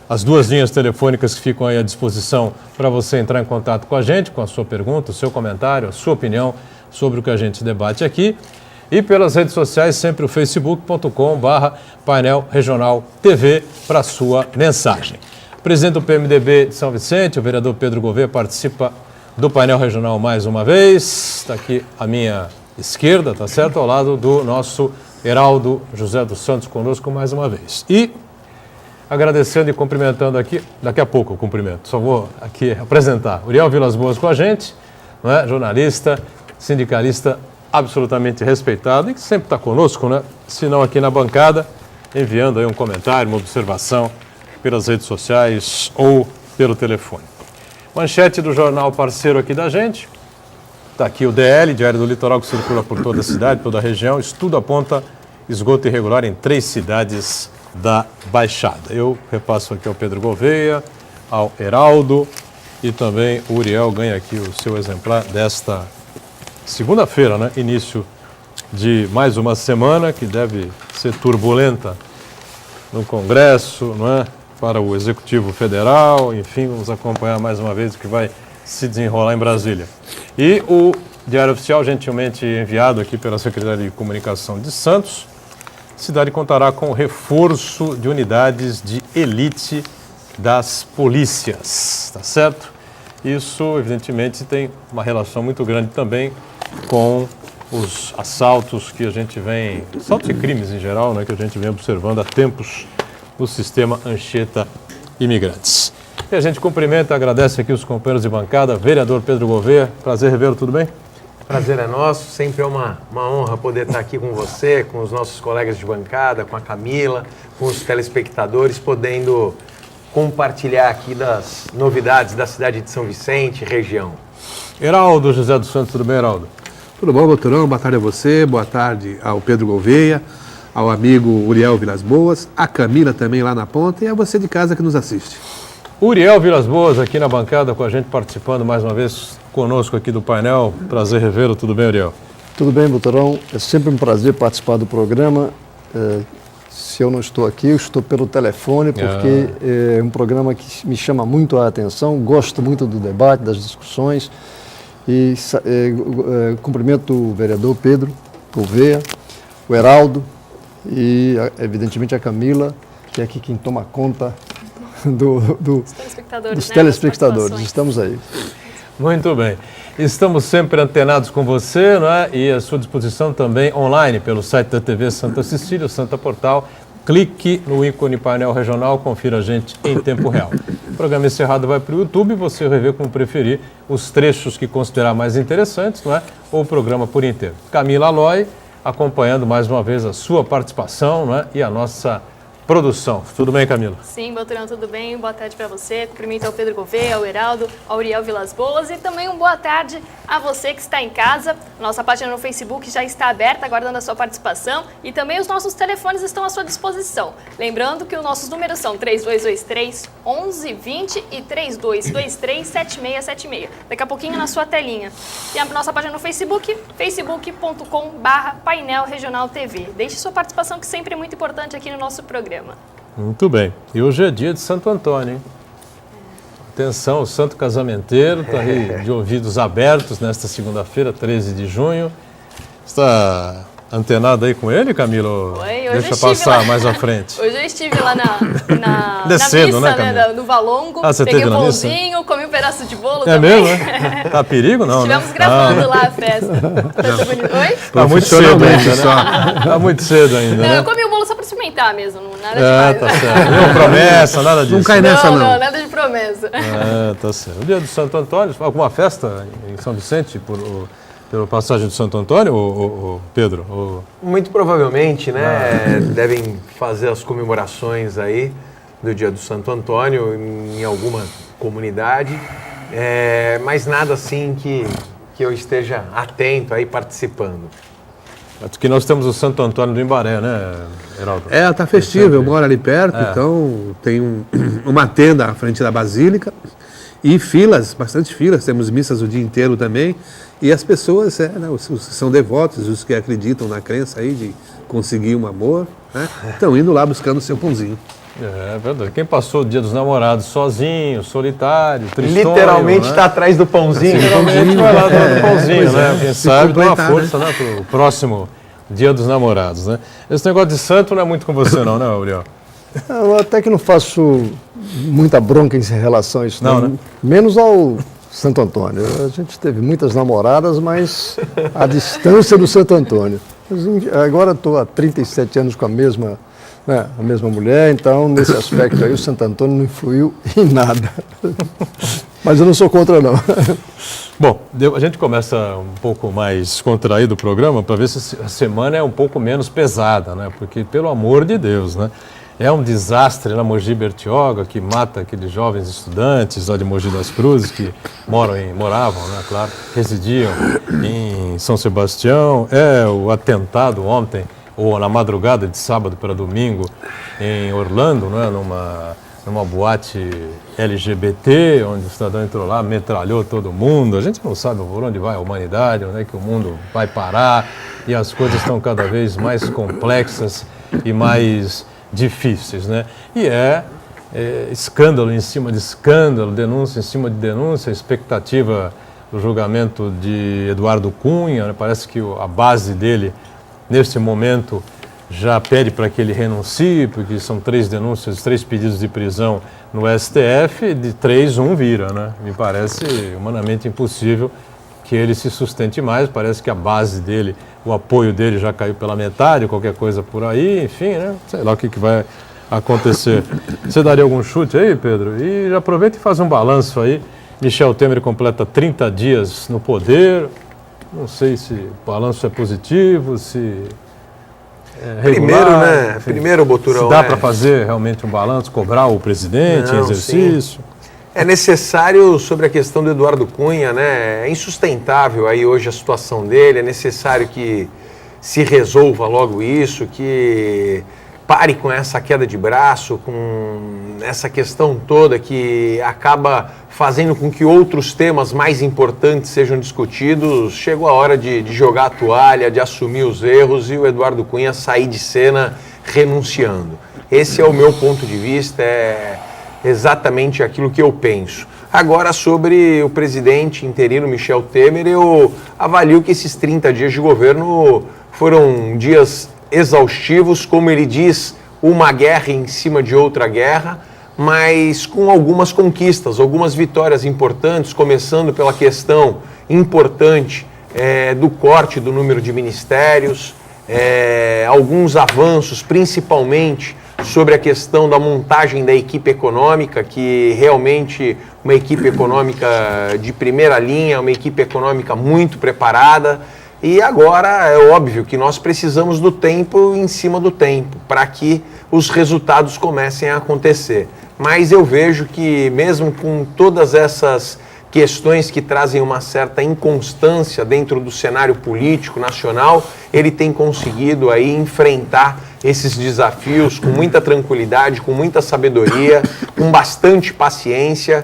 as duas linhas telefônicas que ficam aí à disposição para você entrar em contato com a gente, com a sua pergunta, o seu comentário, a sua opinião sobre o que a gente debate aqui. E pelas redes sociais, sempre o facebook.com/painel regional TV para a sua mensagem. O presidente do PMDB de São Vicente, o vereador Pedro Gouveia, participa do painel regional mais uma vez. Está aqui à minha esquerda, tá certo? Ao lado do nosso Heraldo José dos Santos conosco mais uma vez. E agradecendo e cumprimentando aqui, daqui a pouco eu cumprimento, só vou aqui apresentar Uriel Vilas Boas com a gente, não é? Jornalista, sindicalista absolutamente respeitado e que sempre está conosco, né? Se não aqui na bancada, enviando aí um comentário, uma observação pelas redes sociais ou pelo telefone. Manchete do jornal parceiro aqui da gente, está aqui o DL, Diário do Litoral, que circula por toda a cidade, toda a região. Estudo aponta esgoto irregular em 3 cidades da Baixada. Eu repasso aqui ao Pedro Gouveia, ao Heraldo e também o Uriel ganha aqui o seu exemplar desta segunda-feira, né? Início de mais uma semana que deve ser turbulenta no Congresso, não é? Para o Executivo Federal, enfim, vamos acompanhar mais uma vez o que vai se desenrolar em Brasília. E o Diário Oficial, gentilmente enviado aqui pela Secretaria de Comunicação de Santos, a cidade contará com o reforço de unidades de elite das polícias, tá certo? Isso, evidentemente, tem uma relação muito grande também com os assaltos que a gente vem, assaltos e crimes em geral, né, que a gente vem observando há tempos no sistema Anchieta Imigrantes. E a gente cumprimenta, agradece aqui os companheiros de bancada, vereador Pedro Gouveia, prazer revê-lo, tudo bem? Prazer é nosso, sempre é uma honra poder estar aqui com você, com os nossos colegas de bancada, com a Camila, com os telespectadores, podendo compartilhar aqui das novidades da cidade de São Vicente, região. Heraldo José dos Santos, tudo bem, Heraldo? Tudo bom, doutorão? Boa tarde a você, boa tarde ao Pedro Gouveia, ao amigo Uriel Vilas Boas, a Camila também lá na ponta e a você de casa que nos assiste. Uriel Vilas Boas aqui na bancada com a gente, participando mais uma vez conosco aqui do painel. Prazer revê-lo, tudo bem, Uriel? Tudo bem, doutorão. É sempre um prazer participar do programa. Se eu não estou aqui, eu estou pelo telefone, porque é um programa que me chama muito a atenção, gosto muito do debate, das discussões. E cumprimento o vereador Pedro Gouveia, o Heraldo e, evidentemente, a Camila, que é aqui quem toma conta dos telespectadores. Estamos aí. Muito bem. Estamos sempre antenados com você, não é? E à sua disposição também online pelo site da TV Santa Cecília, Santa Portal. Clique no ícone painel regional, confira a gente em tempo real. O programa encerrado vai para o YouTube e você rever como preferir os trechos que considerar mais interessantes, não é? Ou o programa por inteiro. Camila Aloy, acompanhando mais uma vez a sua participação, não é? E a nossa produção. Tudo bem, Camila? Sim, doutorão, tudo bem? Boa tarde para você. Cumprimento ao Pedro Gouveia, ao Heraldo, ao Uriel Vilas Boas e também boa tarde a você que está em casa. Nossa página no Facebook já está aberta, aguardando a sua participação e também os nossos telefones estão à sua disposição. Lembrando que os nossos números são 3223-1120 e 3223-7676. Daqui a pouquinho na sua telinha. E a nossa página no Facebook, facebook.com/painel regional TV. Deixe sua participação que sempre é muito importante aqui no nosso programa. Muito bem. E hoje é dia de Santo Antônio, hein? Atenção, o santo casamenteiro está aí de ouvidos abertos nesta segunda-feira, 13 de junho. Está antenado aí com ele, Camilo? Oi, deixa passar mais à frente. Hoje eu estive lá na Descendo, missa, né, no Valongo. Você peguei teve um na missa? pãozinho, comi um pedaço de bolo É também. mesmo, né? Tá a perigo, não, Estivemos né? gravando lá a festa. Tá bonito. Oi? Tá muito cedo ainda, né? Tá muito cedo ainda, Não, né? eu comi o bolo só para experimentar mesmo, nada demais. Tá certo. Não promessa, nada disso. Não cai nessa, não. Não, nada de promessa. Tá certo. O dia do Santo Antônio, alguma festa em São Vicente pela passagem do Santo Antônio, Pedro? Muito provavelmente, né, devem fazer as comemorações aí do dia do Santo Antônio em alguma comunidade, mas nada assim que eu esteja atento aí participando. Porque nós temos o Santo Antônio do Imbaré, né, Heraldo? Tá festivo, eu moro ali perto, então tem uma tenda à frente da Basílica e filas, bastante filas, temos missas o dia inteiro também. E as pessoas, os que são devotos, os que acreditam na crença aí de conseguir um amor, estão indo lá buscando o seu pãozinho. É verdade. Quem passou o Dia dos Namorados sozinho, solitário, tristonho, Literalmente né? está atrás do pãozinho. Literalmente vai lá do pãozinho, né? Quem Se sabe dá uma completar, força, né? Para o próximo Dia dos Namorados, né? Esse negócio de santo não é muito com você não, né, Uriel? Eu até que não faço muita bronca em relação a isso, Não, não. né? Menos ao Santo Antônio. A gente teve muitas namoradas, mas a distância do Santo Antônio. Agora estou há 37 anos com a mesma mulher, então nesse aspecto aí o Santo Antônio não influiu em nada. Mas eu não sou contra, não. Bom, a gente começa um pouco mais contraído o programa para ver se a semana é um pouco menos pesada, né? Porque, pelo amor de Deus, né? É um desastre na Mogi Bertioga, que mata aqueles jovens estudantes lá de Mogi das Cruzes, que moravam, né, claro, residiam em São Sebastião. O atentado ontem, ou na madrugada de sábado para domingo, em Orlando, né, numa boate LGBT, onde o cidadão entrou lá, metralhou todo mundo. A gente não sabe por onde vai a humanidade, onde é que o mundo vai parar, e as coisas estão cada vez mais complexas e mais difíceis, né? E escândalo em cima de escândalo, denúncia em cima de denúncia, expectativa do julgamento de Eduardo Cunha, né? Parece que a base dele, nesse momento, já pede para que ele renuncie, porque são 3 denúncias, 3 pedidos de prisão no STF, de 3, 1 vira, né? Me parece humanamente impossível que ele se sustente mais, parece que a base dele, o apoio dele já caiu pela metade, qualquer coisa por aí, enfim, né? Sei lá o que vai acontecer. Você daria algum chute aí, Pedro? E já aproveita e faz um balanço aí. Michel Temer completa 30 dias no poder, não sei se o balanço é positivo, se é regular. Primeiro, Boturão, se dá para fazer realmente um balanço, cobrar o presidente em exercício. Sim. É necessário, sobre a questão do Eduardo Cunha, né? É insustentável aí hoje a situação dele, é necessário que se resolva logo isso, que pare com essa queda de braço, com essa questão toda que acaba fazendo com que outros temas mais importantes sejam discutidos. Chegou a hora de jogar a toalha, de assumir os erros e o Eduardo Cunha sair de cena renunciando. Esse é o meu ponto de vista, é exatamente aquilo que eu penso. Agora, sobre o presidente interino Michel Temer, eu avalio que esses 30 dias de governo foram dias exaustivos, como ele diz, uma guerra em cima de outra guerra, mas com algumas conquistas, algumas vitórias importantes, começando pela questão importante do corte do número de ministérios, alguns avanços, principalmente sobre a questão da montagem da equipe econômica, que realmente uma equipe econômica de primeira linha, uma equipe econômica muito preparada. E agora é óbvio que nós precisamos do tempo em cima do tempo, para que os resultados comecem a acontecer. Mas eu vejo que mesmo com todas essas questões que trazem uma certa inconstância dentro do cenário político nacional, ele tem conseguido aí enfrentar esses desafios com muita tranquilidade, com muita sabedoria, com bastante paciência,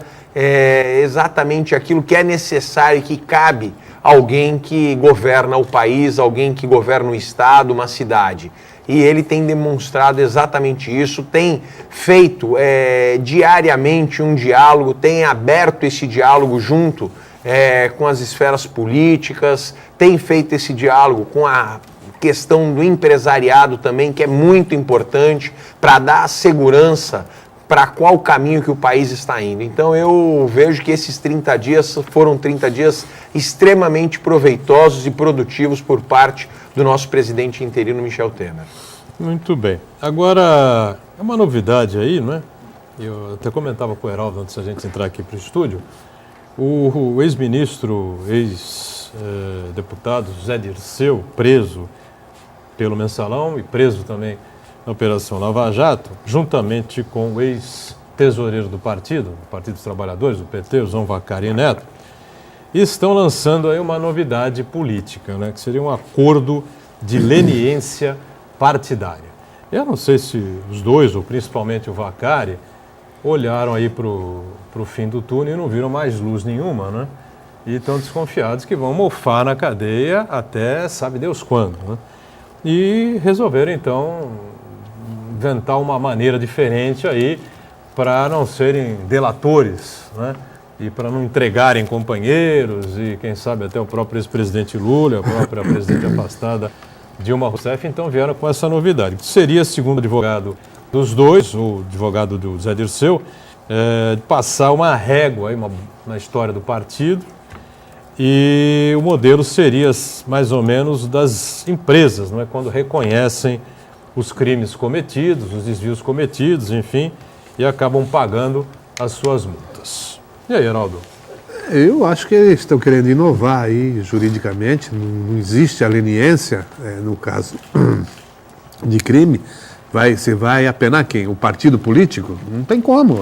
exatamente aquilo que é necessário e que cabe a alguém que governa o país, alguém que governa o estado, uma cidade. E ele tem demonstrado exatamente isso, tem feito diariamente um diálogo, tem aberto esse diálogo junto com as esferas políticas, tem feito esse diálogo com a questão do empresariado também, que é muito importante para dar segurança para qual caminho que o país está indo. Então eu vejo que esses 30 dias foram 30 dias extremamente proveitosos e produtivos por parte do nosso presidente interino Michel Temer. Muito bem. Agora, é uma novidade aí, não é? Eu até comentava com o Heraldo antes da gente entrar aqui para o estúdio. O ex-ministro, ex-deputado José Dirceu, preso pelo Mensalão e preso também na Operação Lava Jato, juntamente com o ex-tesoureiro do Partido dos Trabalhadores, do PT, o João Vacari Neto, estão lançando aí uma novidade política, né, que seria um acordo de leniência partidária. Eu não sei se os dois, ou principalmente o Vacari, olharam aí para o fim do túnel e não viram mais luz nenhuma, né? E estão desconfiados que vão mofar na cadeia até sabe Deus quando, né? E resolveram, então, inventar uma maneira diferente aí para não serem delatores, né? E para não entregarem companheiros e, quem sabe, até o próprio ex-presidente Lula, a própria presidente afastada Dilma Rousseff, então vieram com essa novidade. Que seria, segundo o advogado dos dois, o advogado do Zé Dirceu, passar uma régua aí, na história do partido, e o modelo seria mais ou menos das empresas, não é? Quando reconhecem os crimes cometidos, os desvios cometidos, enfim, e acabam pagando as suas multas. E aí, Heraldo? Eu acho que eles estão querendo inovar aí juridicamente, não existe a leniência, no caso de crime, você vai apenar quem? O partido político? Não tem como.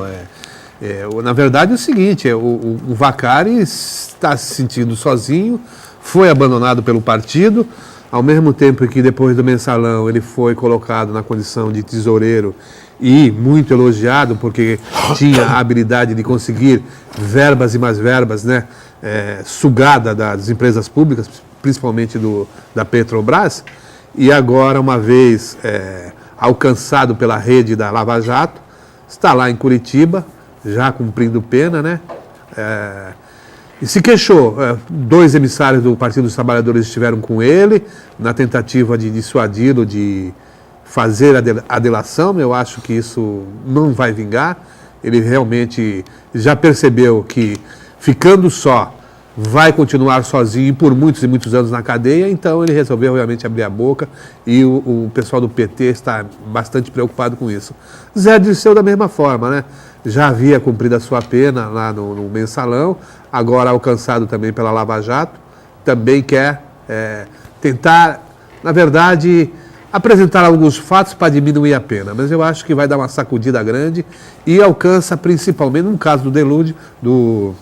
Na verdade é o seguinte, o Vacari está se sentindo sozinho, foi abandonado pelo partido, ao mesmo tempo que depois do mensalão ele foi colocado na condição de tesoureiro e muito elogiado porque tinha a habilidade de conseguir verbas e mais verbas, né, sugada das empresas públicas, principalmente da Petrobras, e agora, uma vez alcançado pela rede da Lava Jato, está lá em Curitiba, já cumprindo pena, né? E se queixou. 2 emissários do Partido dos Trabalhadores estiveram com ele na tentativa de dissuadi-lo de fazer a delação. Eu acho que isso não vai vingar. Ele realmente já percebeu que, ficando só, vai continuar sozinho por muitos e muitos anos na cadeia, então ele resolveu realmente abrir a boca e o pessoal do PT está bastante preocupado com isso. Zé Dirceu da mesma forma, né? Já havia cumprido a sua pena lá no mensalão, agora alcançado também pela Lava Jato, também quer tentar, na verdade, apresentar alguns fatos para diminuir a pena, mas eu acho que vai dar uma sacudida grande e alcança principalmente, no caso do Delude, do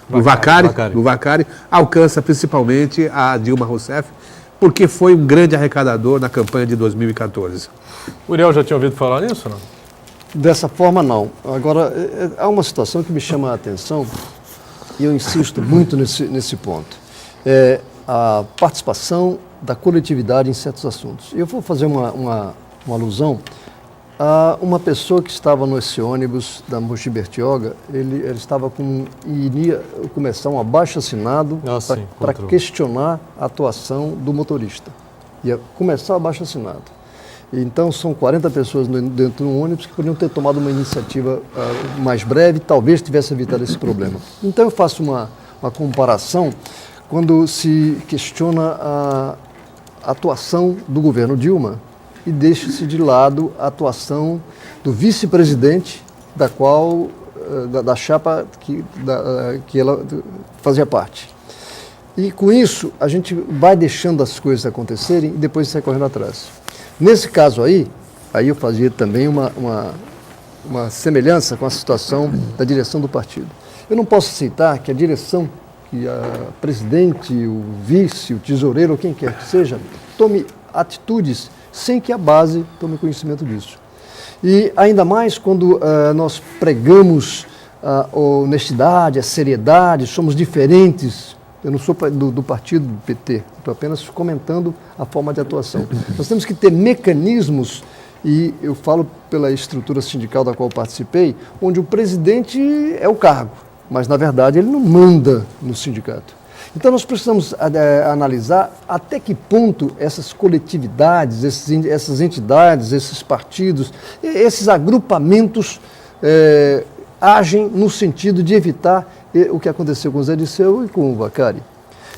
Vacari, alcança principalmente a Dilma Rousseff, porque foi um grande arrecadador na campanha de 2014. O Uriel já tinha ouvido falar nisso, não? Dessa forma, não. Agora, há uma situação que me chama a atenção, e eu insisto muito nesse ponto. É a participação da coletividade em certos assuntos. Eu vou fazer uma alusão a uma pessoa que estava nesse ônibus da Mogi Bertioga. Ele estava iria começar um abaixo-assinado para questionar a atuação do motorista. Ia começar o abaixo-assinado. Então, são 40 pessoas dentro do ônibus que poderiam ter tomado uma iniciativa mais breve, talvez tivesse evitado esse problema. Então, eu faço uma comparação quando se questiona a atuação do governo Dilma e deixa-se de lado a atuação do vice-presidente, da chapa que ela fazia parte. E, com isso, a gente vai deixando as coisas acontecerem e depois sai correndo atrás. Nesse caso aí eu fazia também uma semelhança com a situação da direção do partido. Eu não posso aceitar que a direção, que a presidente, o vice, o tesoureiro, ou quem quer que seja, tome atitudes sem que a base tome conhecimento disso. E ainda mais quando nós pregamos a honestidade, a seriedade, somos diferentes. Eu não sou do partido do PT, estou apenas comentando a forma de atuação. Nós temos que ter mecanismos, e eu falo pela estrutura sindical da qual participei, onde o presidente é o cargo, mas na verdade ele não manda no sindicato. Então nós precisamos analisar até que ponto essas coletividades, essas entidades, esses partidos, esses agrupamentos agem no sentido de evitar o que aconteceu com o Zé Dirceu e com o Vacari.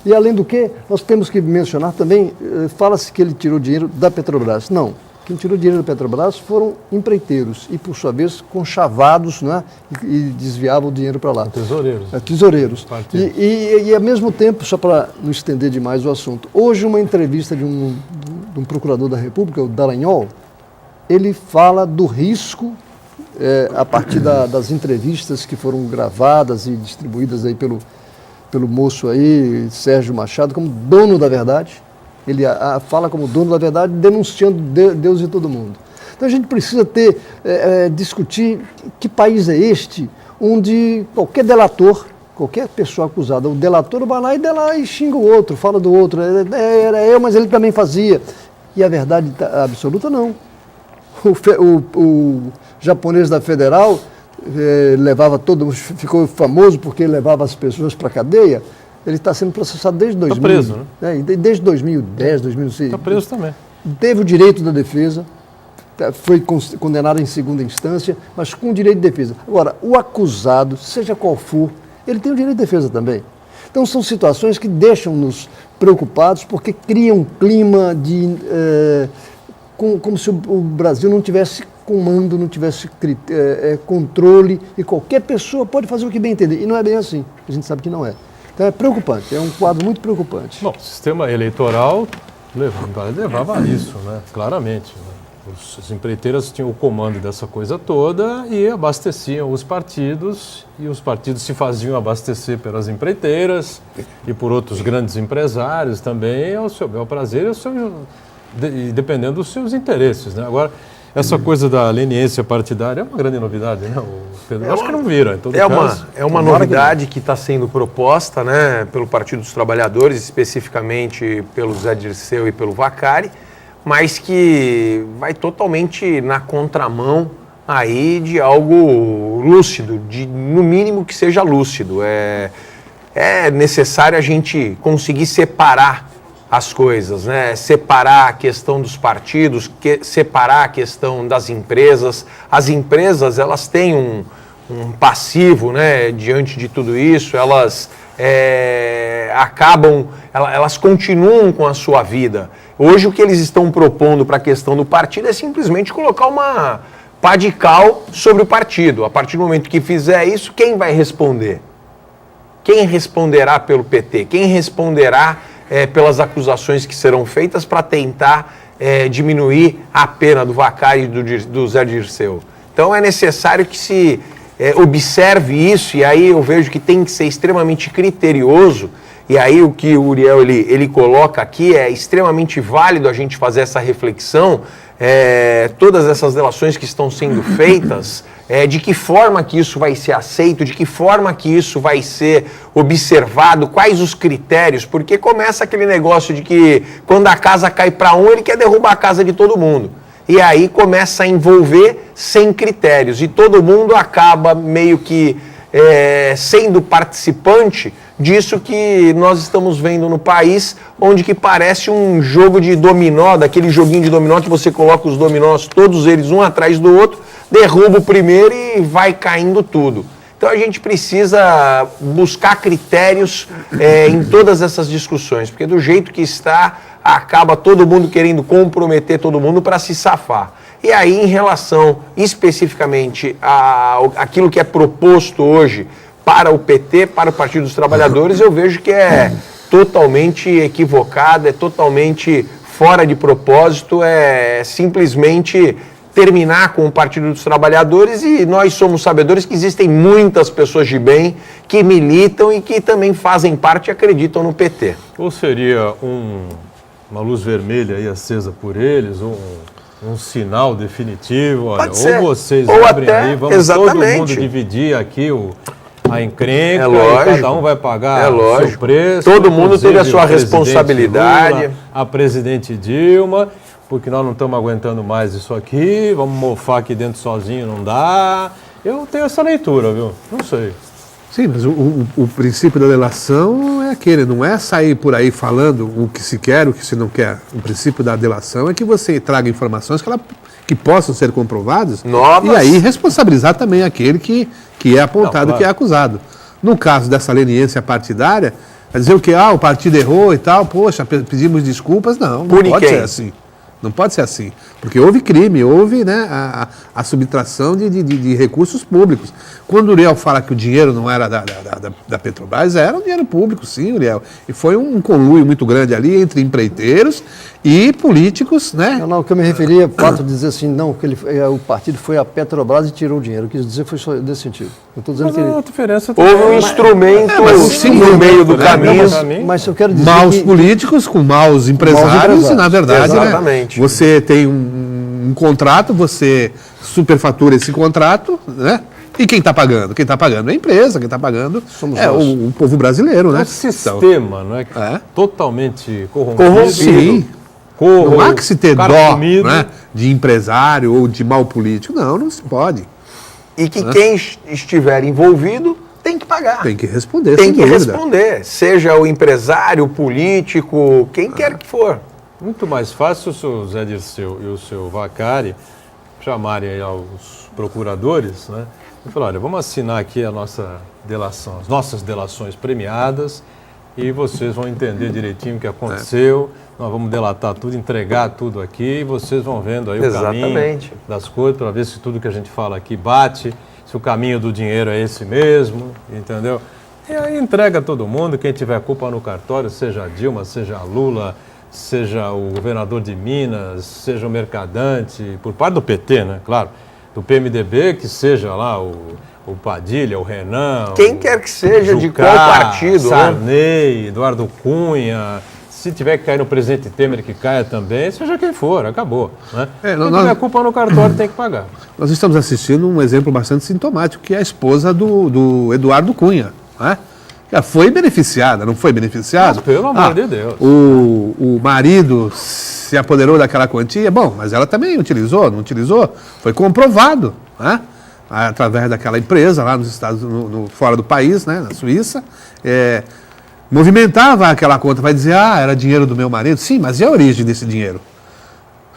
E além do que, nós temos que mencionar também, fala-se que ele tirou dinheiro da Petrobras. Não, quem tirou dinheiro da Petrobras foram empreiteiros e, por sua vez, conchavados, né, e desviavam o dinheiro para lá. Tesoureiros. Tesoureiros. E, ao mesmo tempo, só para não estender demais o assunto, hoje uma entrevista de um procurador da República, o Dallagnol, ele fala do risco a partir das entrevistas que foram gravadas e distribuídas aí pelo moço aí, Sérgio Machado, como dono da verdade. Ele fala como dono da verdade, denunciando Deus e todo mundo. Então a gente precisa discutir que país é este, onde qualquer delator, qualquer pessoa acusada, o delator vai lá e xinga o outro, fala do outro, era eu, mas ele também fazia. E a verdade absoluta não. O japonês da Federal ficou famoso porque levava as pessoas para a cadeia. Ele está sendo processado desde 2000. Está preso, né? Desde 2010, 2006. Está preso também. Teve o direito da defesa, foi condenado em segunda instância, mas com direito de defesa. Agora, o acusado, seja qual for, ele tem o direito de defesa também. Então, são situações que deixam-nos preocupados porque criam um clima como se o Brasil não tivesse comando, não tivesse controle, e qualquer pessoa pode fazer o que bem entender. E não é bem assim, a gente sabe que não é. Então é preocupante, é um quadro muito preocupante. Bom, o sistema eleitoral levava a isso, né? Claramente. Né? As empreiteiras tinham o comando dessa coisa toda e abasteciam os partidos, e os partidos se faziam abastecer pelas empreiteiras e por outros grandes empresários também, ao seu bel prazer e dependendo dos seus interesses. Né? Agora, essa coisa da leniência partidária é uma grande novidade, né? Pedro? Acho que não vira, em todo caso. É uma novidade que está sendo proposta, né, pelo Partido dos Trabalhadores, especificamente pelo Zé Dirceu e pelo Vaccari, mas que vai totalmente na contramão aí de algo lúcido, no mínimo que seja lúcido. É necessário a gente conseguir separar as coisas, né? Separar a questão dos partidos, separar a questão das empresas. As empresas, elas têm um passivo, né, diante de tudo isso, elas elas continuam com a sua vida. Hoje o que eles estão propondo para a questão do partido é simplesmente colocar uma pá de cal sobre o partido. A partir do momento que fizer isso, quem vai responder? Quem responderá pelo PT? Quem responderá pelas acusações que serão feitas para tentar diminuir a pena do Vaccari e do Zé Dirceu? Então é necessário que se observe isso, e aí eu vejo que tem que ser extremamente criterioso, e aí o que o Uriel ele coloca aqui é extremamente válido a gente fazer essa reflexão, todas essas delações que estão sendo feitas, de que forma que isso vai ser aceito, de que forma que isso vai ser observado, quais os critérios, porque começa aquele negócio de que quando a casa cai para um, ele quer derrubar a casa de todo mundo. E aí começa a envolver sem critérios, e todo mundo acaba meio que sendo participante disso que nós estamos vendo no país, onde que parece um jogo de dominó, daquele joguinho de dominó que você coloca os dominós, todos eles um atrás do outro, derruba o primeiro e vai caindo tudo. Então a gente precisa buscar critérios em todas essas discussões, porque do jeito que está, acaba todo mundo querendo comprometer todo mundo para se safar. E aí, em relação especificamente àquilo que é proposto hoje para o PT, para o Partido dos Trabalhadores, eu vejo que é totalmente equivocado, é totalmente fora de propósito, é simplesmente terminar com o Partido dos Trabalhadores, e nós somos sabedores que existem muitas pessoas de bem que militam e que também fazem parte e acreditam no PT. Ou seria uma luz vermelha aí acesa por eles, ou um sinal definitivo, olha, ou vocês ou abrem até, aí, vamos todo mundo dividir aqui a encrenca, e cada um vai pagar o seu preço. Todo mundo teve a sua responsabilidade. Lula, a presidente Dilma, porque nós não estamos aguentando mais isso aqui, vamos mofar aqui dentro sozinho, não dá. Eu tenho essa leitura, viu? Não sei. Sim, mas o princípio da delação é aquele, não é sair por aí falando o que se quer, o que se não quer. O princípio da delação é que você traga informações que possam ser comprovadas novas, e aí responsabilizar também aquele que é apontado, claro, que é acusado. No caso dessa leniência partidária, é dizer o que? O partido errou e tal, poxa, pedimos desculpas. Não pode ser assim. Não pode ser assim, porque houve crime, houve, né, a subtração de recursos públicos. Quando o Uriel fala que o dinheiro não era da Petrobras, era um dinheiro público, sim, Uriel. E foi um conluio muito grande ali entre empreiteiros e políticos, né? Não, o que eu me referia, o fato de dizer assim, não, que o partido foi a Petrobras e tirou o dinheiro. Eu quis dizer foi só desse sentido. Eu estou dizendo mas que a diferença houve um instrumento no meio do caminho. Mas eu quero dizer maus políticos com maus empresários e, na verdade, né, você tem um contrato, você superfatura esse contrato, né? E quem está pagando? Quem está pagando é a empresa, quem está pagando o povo brasileiro, né? O sistema, não é? Totalmente corrompido. Sim. cachorro-socorro. Não há que se ter cara dó, comido. né, de empresário ou de mal político. Não se pode. E que quem estiver envolvido tem que pagar. Tem que responder, Tem sem que dúvida. responder. Seja o empresário, o político, quem quer que for. Muito mais fácil o senhor Zé Dirceu e o seu Vacari chamarem aí aos procuradores, né? E falar, olha, vamos assinar aqui a nossa delação, as nossas delações premiadas e vocês vão entender direitinho o que aconteceu. Nós vamos delatar tudo, entregar tudo aqui e vocês vão vendo aí o caminho Exatamente. das coisas para ver se tudo que a gente fala aqui bate, se o caminho do dinheiro é esse mesmo, entendeu? E aí entrega todo mundo, quem tiver culpa no cartório, seja a Dilma, seja a Lula, seja o governador de Minas, seja o mercadante, por parte do PT, né? Claro, do PMDB, que seja lá o Padilha, o Renan, Quem quer que seja, de Jucá, qual partido, né? Sarney, Eduardo Cunha, se tiver que cair no presidente Temer, que caia também, seja quem for, acabou. Né? Quem tiver culpa no cartório tem que pagar. Nós estamos assistindo um exemplo bastante sintomático, que é a esposa do Eduardo Cunha, né? Já foi beneficiada, não foi beneficiada? Mas, pelo amor de Deus. O marido se apoderou daquela quantia, bom, mas ela também utilizou, não utilizou? Foi comprovado, né? Através daquela empresa lá nos Estados fora do país, né? Na Suíça, movimentava aquela conta, vai dizer, era dinheiro do meu marido. Sim, mas e a origem desse dinheiro?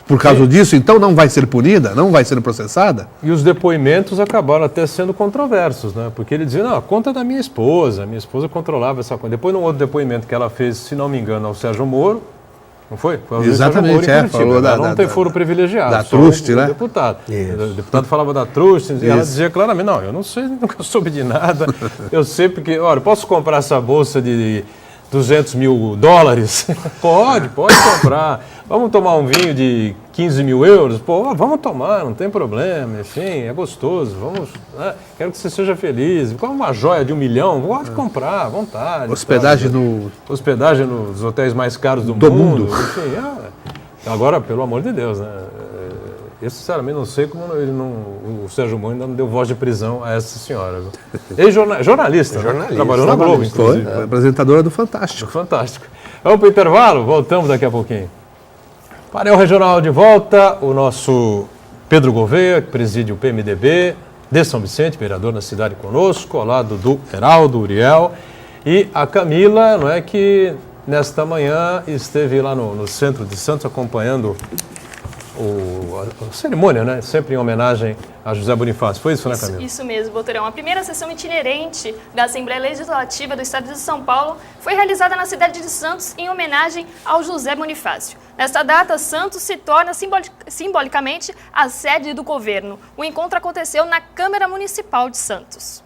Por causa disso, então, não vai ser punida, não vai ser processada? E os depoimentos acabaram até sendo controversos, né? Porque ele dizia, não, a conta é da minha esposa controlava essa conta. Depois, num outro depoimento que ela fez, se não me engano, ao Sérgio Moro, não foi? Foi ao Exatamente, Sérgio Moro em Curitiba. falou Ela não tem foro privilegiado. da só truste, o né? deputado. Isso. O deputado falava da truste, e ela dizia claramente, não, eu não sei, nunca soube de nada. Eu sei porque, olha, posso comprar essa bolsa de $200 mil? Pode comprar. Vamos tomar um vinho de 15 mil euros? Pô, vamos tomar, não tem problema, enfim, é gostoso, vamos, né? Quero que você seja feliz. Qual uma joia de $1 milhão? Pode comprar, à vontade. Hospedagem sabe? Hospedagem nos hotéis mais caros do mundo. Enfim, agora, pelo amor de Deus, né? Eu, sinceramente, não sei como o Sérgio Moro ainda não deu voz de prisão a essa senhora. Jornalista, né? Trabalhou na Globo, inclusive. Foi apresentadora do Fantástico. Fantástico. Vamos para o intervalo, voltamos daqui a pouquinho. Painel Regional de volta, o nosso Pedro Gouveia, que preside o PMDB de São Vicente, vereador na cidade conosco, ao lado do Heraldo, Uriel, e a Camila, não é, que nesta manhã esteve lá no centro de Santos acompanhando a cerimônia, né? Sempre em homenagem a José Bonifácio. Foi isso, né, Camila? Isso mesmo, Boturão. A primeira sessão itinerante da Assembleia Legislativa do Estado de São Paulo foi realizada na cidade de Santos em homenagem ao José Bonifácio. Nesta data, Santos se torna simbolicamente a sede do governo. O encontro aconteceu na Câmara Municipal de Santos.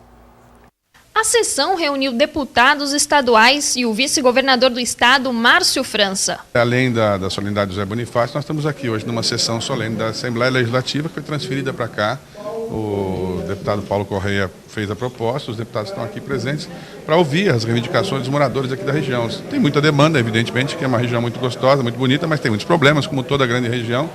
A sessão reuniu deputados estaduais e o vice-governador do estado, Márcio França. Além da solenidade do José Bonifácio, nós estamos aqui hoje numa sessão solene da Assembleia Legislativa que foi transferida para cá. O deputado Paulo Correia fez a proposta, os deputados estão aqui presentes para ouvir as reivindicações dos moradores aqui da região. Tem muita demanda, evidentemente, que é uma região muito gostosa, muito bonita, mas tem muitos problemas, como toda a grande região.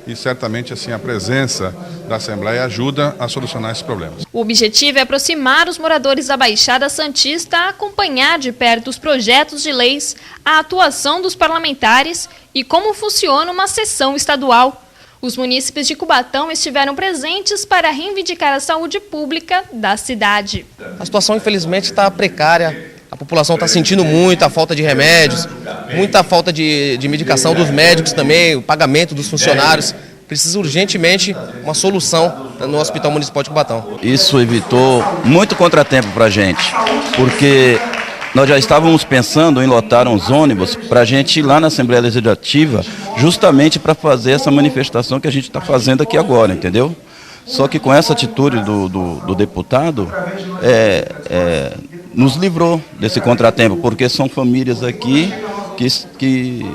E certamente assim a presença da Assembleia ajuda a solucionar esses problemas. O objetivo é aproximar os moradores da Baixada Santista a acompanhar de perto os projetos de leis, a atuação dos parlamentares e como funciona uma sessão estadual. Os munícipes de Cubatão estiveram presentes para reivindicar a saúde pública da cidade. A situação, infelizmente, está precária. A população está sentindo muita falta de remédios, muita falta de medicação dos médicos também, o pagamento dos funcionários. Precisa urgentemente uma solução no Hospital Municipal de Cubatão. Isso evitou muito contratempo para a gente, porque nós já estávamos pensando em lotar uns ônibus para a gente ir lá na Assembleia Legislativa, justamente para fazer essa manifestação que a gente está fazendo aqui agora, entendeu? Só que com essa atitude do deputado, nos livrou desse contratempo, porque são famílias aqui que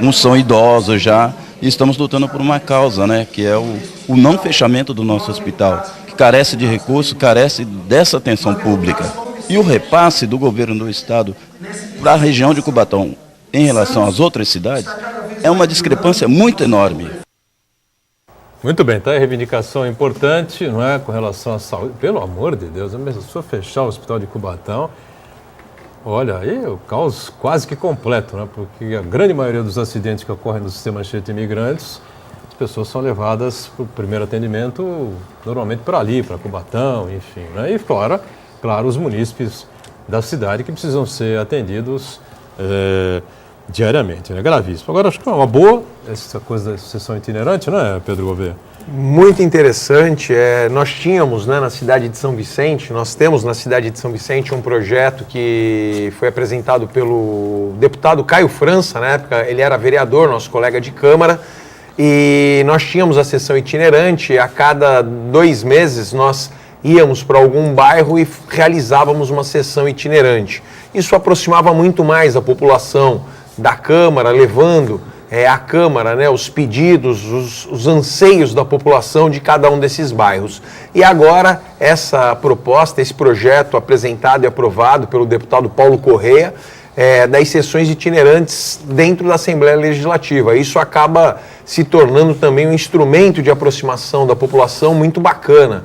uns são idosos já, e estamos lutando por uma causa, né, que é o não fechamento do nosso hospital, que carece de recursos, carece dessa atenção pública. E o repasse do governo do estado para a região de Cubatão em relação às outras cidades é uma discrepância muito enorme. Muito bem, tá? A reivindicação importante, não é, com relação à saúde. Pelo amor de Deus, se for fechar o hospital de Cubatão, Olha, aí o caos quase que completo, né? Porque a grande maioria dos acidentes que ocorrem no sistema Anchieta Imigrantes, as pessoas são levadas para o primeiro atendimento, normalmente para ali, para Cubatão, enfim, né? E claro, os munícipes da cidade que precisam ser atendidos diariamente, né? Gravíssimo. Agora, acho que é uma boa essa coisa da sessão itinerante, né, Pedro Gouveia? Muito interessante. Nós tínhamos, né, na cidade de São Vicente, nós temos na cidade de São Vicente um projeto que foi apresentado pelo deputado Caio França, na época ele era vereador, nosso colega de Câmara, e nós tínhamos a sessão itinerante. A cada 2 meses nós íamos para algum bairro e realizávamos uma sessão itinerante. Isso aproximava muito mais a população da Câmara, levando à Câmara, né, os pedidos, os anseios da população de cada um desses bairros. E agora, essa proposta, esse projeto apresentado e aprovado pelo deputado Paulo Correia, das sessões itinerantes dentro da Assembleia Legislativa. Isso acaba se tornando também um instrumento de aproximação da população muito bacana.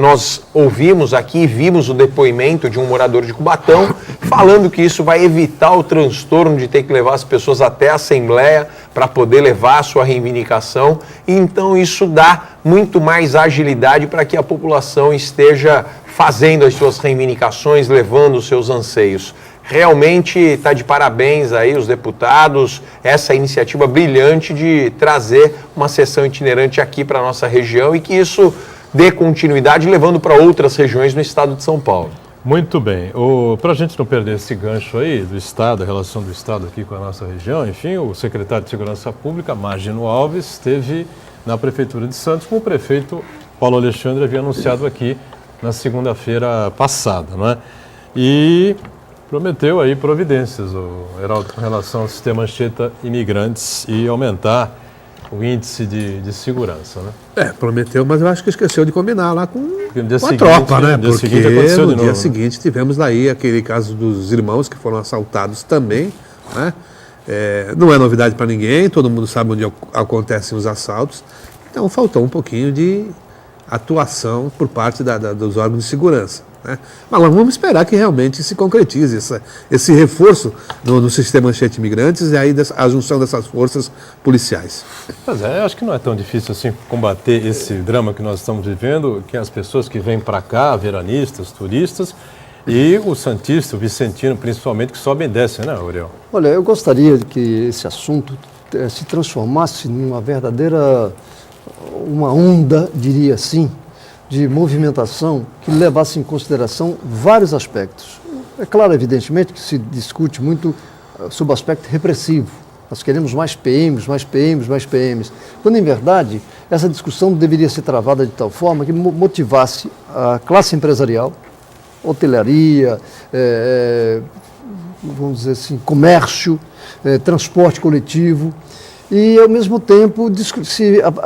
Nós ouvimos aqui, vimos o depoimento de um morador de Cubatão falando que isso vai evitar o transtorno de ter que levar as pessoas até a Assembleia para poder levar a sua reivindicação. E então isso dá muito mais agilidade para que a população esteja fazendo as suas reivindicações, levando os seus anseios. Realmente está de parabéns aí os deputados, essa iniciativa brilhante de trazer uma sessão itinerante aqui para a nossa região e que isso dê continuidade, levando para outras regiões no estado de São Paulo. Muito bem. Para a gente não perder esse gancho aí do Estado, a relação do Estado aqui com a nossa região, enfim, o secretário de Segurança Pública, Magino Alves, esteve na Prefeitura de Santos com o prefeito Paulo Alexandre, havia anunciado aqui na segunda-feira passada, não é? E prometeu aí providências, Heraldo, com relação ao sistema Anchieta Imigrantes e aumentar o índice de segurança, né? Prometeu, mas eu acho que esqueceu de combinar lá com a seguinte, tropa, né? Dia Porque seguinte aconteceu no de novo, dia seguinte tivemos aí aquele caso dos irmãos que foram assaltados também, né? Não é novidade para ninguém, todo mundo sabe onde acontecem os assaltos, então faltou um pouquinho de atuação por parte dos órgãos de segurança, né? Mas vamos esperar que realmente se concretize esse reforço no sistema Anchieta Imigrantes e aí a junção dessas forças policiais. Mas acho que não é tão difícil assim combater esse drama que nós estamos vivendo, que as pessoas que vêm para cá, veranistas, turistas, e o santista, o vicentino principalmente, que sobem e descem, né, Aurel? Olha, eu gostaria que esse assunto se transformasse numa verdadeira, uma onda, diria assim, de movimentação que levasse em consideração vários aspectos. É claro, evidentemente, que se discute muito sobre o aspecto repressivo. Nós queremos mais PMs, mais PMs, mais PMs. Quando, em verdade, essa discussão deveria ser travada de tal forma que motivasse a classe empresarial, hotelaria, vamos dizer assim, comércio, transporte coletivo, e, ao mesmo tempo,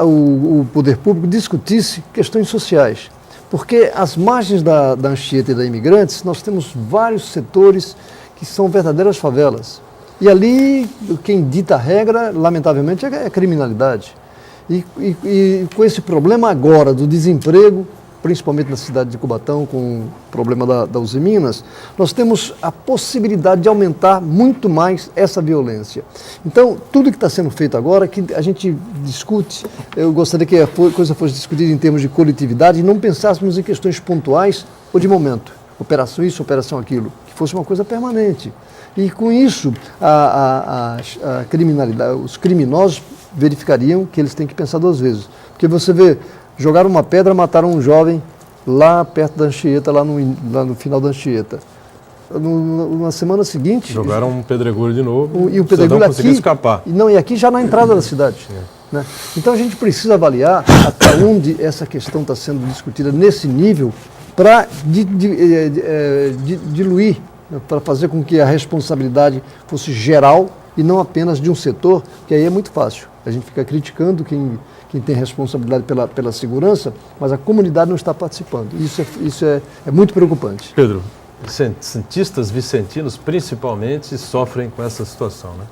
o poder público discutisse questões sociais. Porque às margens da Anchieta e da Imigrantes, nós temos vários setores que são verdadeiras favelas. E ali, quem dita a regra, lamentavelmente, é a criminalidade. E com esse problema agora do desemprego, principalmente na cidade de Cubatão, com o problema da Uzi Minas, nós temos a possibilidade de aumentar muito mais essa violência. Então, tudo que está sendo feito agora, que a gente discute, eu gostaria que a coisa fosse discutida em termos de coletividade e não pensássemos em questões pontuais ou de momento. Operação isso, operação aquilo. Que fosse uma coisa permanente. E com isso, a criminalidade, os criminosos verificariam que eles têm que pensar 2 vezes. Porque você vê, jogaram uma pedra, mataram um jovem lá perto da Anchieta, lá no final da Anchieta. Na semana seguinte... Jogaram um pedregulho de novo, e o pedregulho conseguiu escapar. E aqui já na entrada da cidade. Né? Então a gente precisa avaliar até onde essa questão está sendo discutida nesse nível para diluir, para fazer com que a responsabilidade fosse geral e não apenas de um setor, que aí é muito fácil. A gente fica criticando quem tem responsabilidade pela segurança, mas a comunidade não está participando. Isso é muito preocupante. Pedro, santistas vicentinos principalmente sofrem com essa situação, né?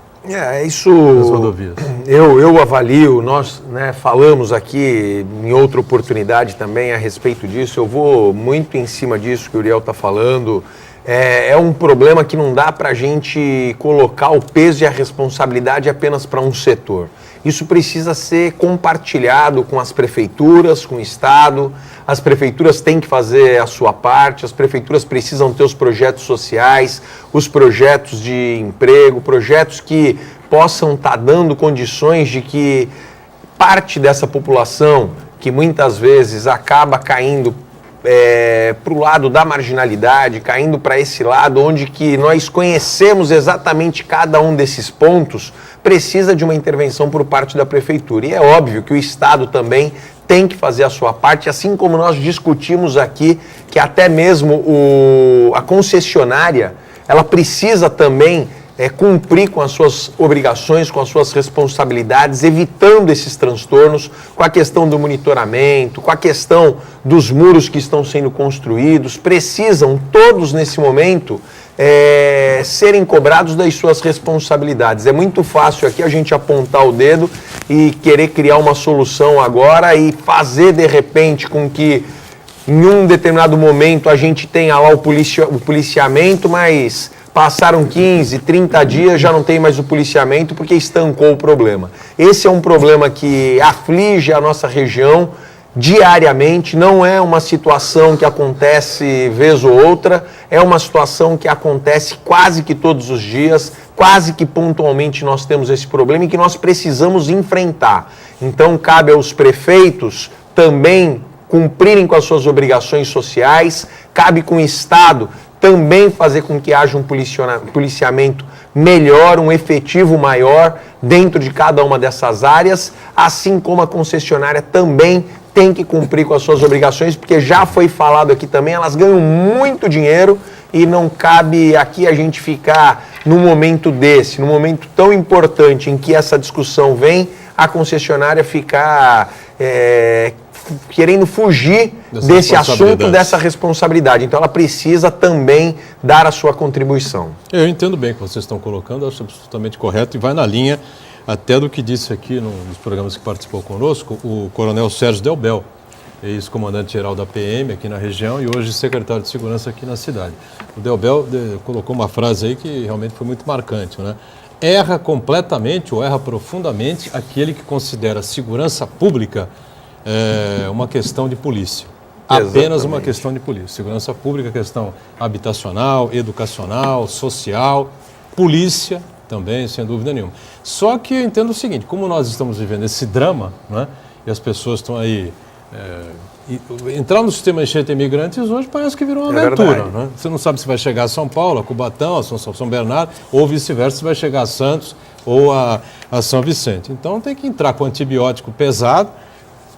Isso nas rodovias? Eu avalio, nós falamos aqui em outra oportunidade também a respeito disso, eu vou muito em cima disso que o Uriel está falando. É um problema que não dá para a gente colocar o peso e a responsabilidade apenas para um setor. Isso precisa ser compartilhado com as prefeituras, com o Estado. As prefeituras têm que fazer a sua parte, as prefeituras precisam ter os projetos sociais, os projetos de emprego, projetos que possam estar dando condições de que parte dessa população, que muitas vezes acaba caindo para o lado da marginalidade, caindo para esse lado onde que nós conhecemos exatamente cada um desses pontos, precisa de uma intervenção por parte da prefeitura. E é óbvio que o Estado também tem que fazer a sua parte, assim como nós discutimos aqui que até mesmo a concessionária, ela precisa também cumprir com as suas obrigações, com as suas responsabilidades, evitando esses transtornos, com a questão do monitoramento, com a questão dos muros que estão sendo construídos, precisam todos nesse momento serem cobrados das suas responsabilidades. É muito fácil aqui a gente apontar o dedo e querer criar uma solução agora e fazer de repente com que em um determinado momento a gente tenha lá o policiamento, mas passaram 15, 30 dias, já não tem mais o policiamento porque estancou o problema. Esse é um problema que aflige a nossa região diariamente, não é uma situação que acontece vez ou outra, é uma situação que acontece quase que todos os dias, quase que pontualmente nós temos esse problema e que nós precisamos enfrentar. Então cabe aos prefeitos também cumprirem com as suas obrigações sociais, cabe com o Estado também fazer com que haja um policiamento melhor, um efetivo maior dentro de cada uma dessas áreas, assim como a concessionária também tem que cumprir com as suas obrigações, porque já foi falado aqui também, elas ganham muito dinheiro e não cabe aqui a gente ficar num momento desse, num momento tão importante em que essa discussão vem, a concessionária ficar querendo fugir desse assunto, dessa responsabilidade. Então ela precisa também dar a sua contribuição. Eu entendo bem o que vocês estão colocando, acho absolutamente correto e vai na linha até do que disse aqui nos programas que participou conosco o coronel Sérgio Delbel, ex-comandante-geral da PM aqui na região e hoje secretário de Segurança aqui na cidade. O Delbel colocou uma frase aí que realmente foi muito marcante, né? Erra completamente ou erra profundamente aquele que considera a segurança pública uma questão de polícia. Apenas Exatamente. uma questão de polícia. Segurança pública, questão habitacional, educacional, social, polícia também, sem dúvida nenhuma. Só que eu entendo o seguinte, como nós estamos vivendo esse drama, né, e as pessoas estão aí... entrar no sistema de enchente de imigrantes hoje parece que virou uma aventura. Né? Você não sabe se vai chegar a São Paulo, a Cubatão, a São Bernardo, ou vice-versa, se vai chegar a Santos ou a São Vicente. Então tem que entrar com antibiótico pesado,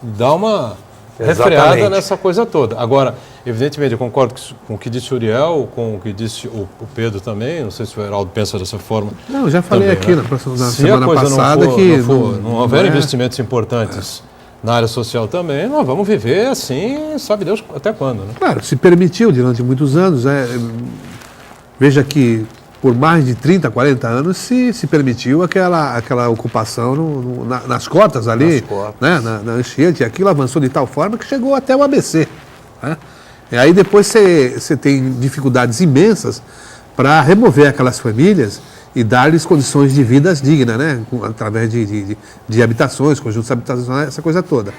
dar uma refreada nessa coisa toda. Agora, evidentemente, eu concordo com o que disse o Uriel, com o que disse o Pedro também, não sei se o Heraldo pensa dessa forma. Não, eu já falei também, aqui né? na semana passada que não houver investimentos importantes na área social também, nós vamos viver assim, sabe Deus até quando, né? Claro, se permitiu durante muitos anos. Veja que por mais de 30, 40 anos se permitiu aquela ocupação nas cotas ali, né? Na enchente, e aquilo avançou de tal forma que chegou até o ABC. Né? E aí depois você tem dificuldades imensas para remover aquelas famílias e dar-lhes condições de vida dignas, né? Através de habitações, conjuntos habitacionais, essa coisa toda.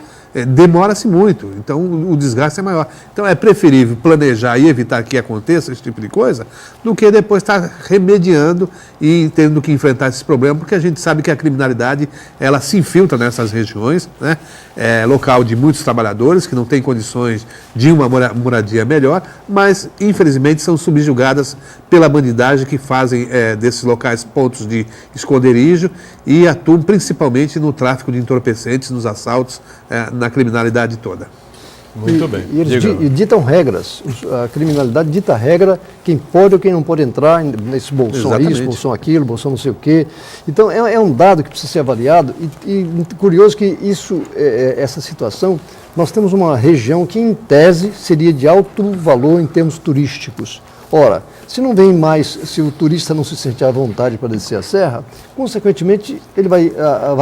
Demora-se muito, então o desgaste é maior. Então é preferível planejar e evitar que aconteça esse tipo de coisa do que depois estar remediando e tendo que enfrentar esses problemas, porque a gente sabe que a criminalidade ela se infiltra nessas regiões, né? É local de muitos trabalhadores que não têm condições de uma moradia melhor, mas infelizmente são subjugadas pela bandidagem que fazem desses locais pontos de esconderijo e atuam principalmente no tráfico de entorpecentes, nos assaltos, na criminalidade toda. Muito bem. E eles ditam regras. A criminalidade dita regra, quem pode ou quem não pode entrar nesse bolsão. Exatamente. Isso, bolsão aquilo, bolsão não sei o quê. Então é um dado que precisa ser avaliado e curioso que essa situação, nós temos uma região que em tese seria de alto valor em termos turísticos. Ora, se não vem mais, se o turista não se sentir à vontade para descer a serra, consequentemente ele vai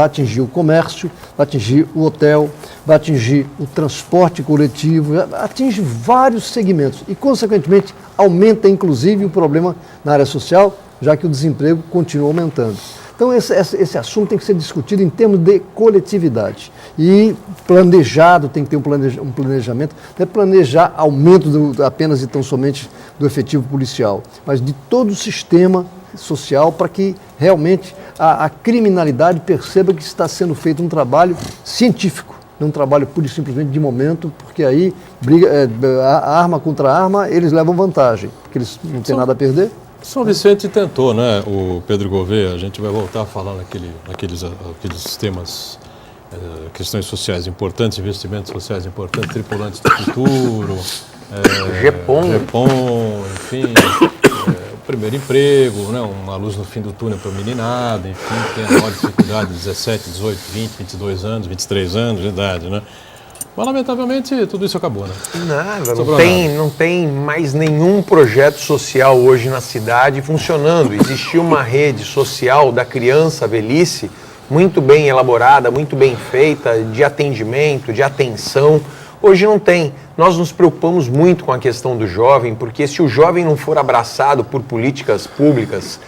atingir o comércio, vai atingir o hotel, vai atingir o transporte coletivo, atinge vários segmentos e, consequentemente, aumenta inclusive o problema na área social, já que o desemprego continua aumentando. Então, esse assunto tem que ser discutido em termos de coletividade e planejado, tem que ter um planejamento, não é planejar aumento apenas e tão somente do efetivo policial, mas de todo o sistema social para que realmente a criminalidade perceba que está sendo feito um trabalho científico, não um trabalho pura e simplesmente de momento, porque aí arma contra arma, eles levam vantagem, porque eles não têm nada a perder. São Vicente tentou, né? O Pedro Gouveia, a gente vai voltar a falar naqueles temas, questões sociais importantes, investimentos sociais importantes, tripulantes do futuro, GEPOM, enfim, o primeiro emprego, né? Uma luz no fim do túnel para a meninada, enfim, tem a maior dificuldade, 17, 18, 20, 22 anos, 23 anos de idade, né? Mas, lamentavelmente, tudo isso acabou, né? Nada, não tem mais nenhum projeto social hoje na cidade funcionando. Existia uma rede social da criança, velhice, muito bem elaborada, muito bem feita, de atendimento, de atenção. Hoje não tem. Nós nos preocupamos muito com a questão do jovem, porque se o jovem não for abraçado por políticas públicas